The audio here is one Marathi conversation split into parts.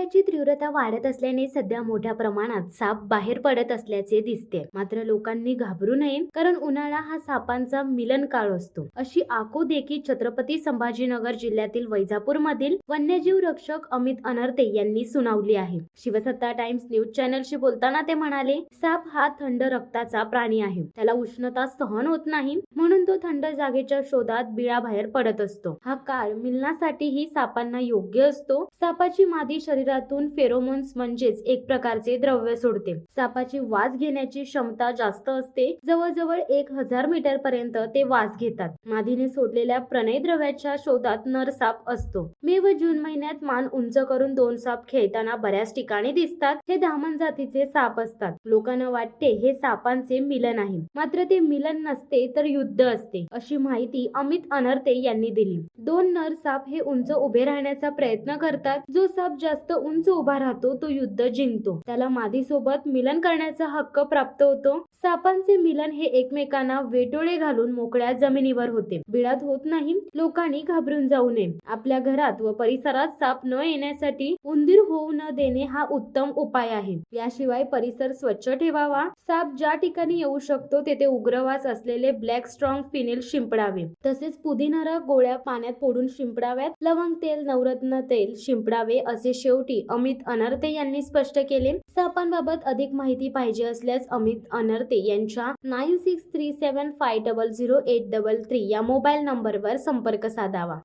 उन्हाळ्याची तीव्रता वाढत असल्याने सध्या मोठ्या प्रमाणात साप बाहेर पडत असल्याचे दिसते। मात्र लोकांनी घाबरू नये, कारण उन्हाळा हा सापांचा मिलन काळ असतो, अशी आकोदेखी छत्रपती संभाजीनगर जिल्ह्यातील वैजापूर मधील वन्यजीव रक्षक अमित अनर्ते यांनी सुनावली आहे। शिवसत्ता टाइम्स न्यूज चॅनलशी बोलताना ते म्हणाले, साप हा थंड रक्ताचा प्राणी आहे। त्याला उष्णता सहन होत नाही, म्हणून तो थंड जागेच्या शोधात बिळाबाहेर पडत असतो। हा काळ मिलनासाठीही सापांना योग्य असतो। सापाची मादी शरीरातून फेरोमोन्स म्हणजेच एक प्रकारचे द्रव्य सोडते। सापाची वास घेण्याची क्षमता जास्त असते, जवळजवळ 1000 मीटर पर्यंत ते वास घेतात। मादीने सोडलेल्या प्रणय द्रव्याच्या शोधात नर साप असतो। मे व जून महिन्यात मान उंच करून 2 साप खेळताना बऱ्याच ठिकाणी दिसतात। हे दामन जातीचे साप असतात। लोकांना वाटते हे सापांचे मिलन आहे, मात्र ते मिलन नसते तर युद्ध असते, अशी माहिती अमित अनर्ते यांनी दिली। 2 नर साप हे उंच उभे राहण्याचा प्रयत्न करतात। जो साप जास्त उंच उभा राहतो तो युद्ध जिंकतो, त्याला मादी सोबत मिलन करण्याचा हक्क प्राप्त होतो। सापांचे मिलन हे एकमेकांना वेटोळे घालून मोकळ्या जमिनीवर होते, बिळात होत नाही। लोकांनी घाबरून जाऊ नये। आपल्या घरात व परिसरात साप न येण्यासाठी उंदीर होऊ न देणे हा उत्तम उपाय आहे। याशिवाय परिसर स्वच्छ ठेवावा। साप ज्या ठिकाणी येऊ शकतो तेथे उग्रवास असलेले ब्लॅक स्ट्रॉंग फिनेल शिंपडावे, तसेच पुदिना गोळ्या पाण्यात फोडून शिंपडाव्यात। लवंग तेल, नवरत्न तेल शिंपडावे, असे शेवटी अमित अनर्ते यांनी स्पष्ट केले। सापांबाबत अधिक माहिती पाहिजे असल्यास अमित अनर्ते यांच्या 9637500833 या मोबाईल नंबरवर संपर्क साधावा।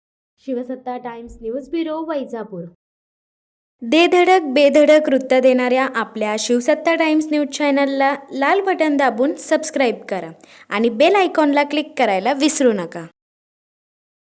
शिवसत्ता टाइम्स न्यूज ब्युरो, वैजापूर। दे धडक बेधडक वृत्त देणाऱ्या आपल्या शिवसत्ता टाइम्स न्यूज चॅनलला लाल बटन दाबून सबस्क्राईब करा आणि बेल आयकॉनला क्लिक करायला विसरू नका।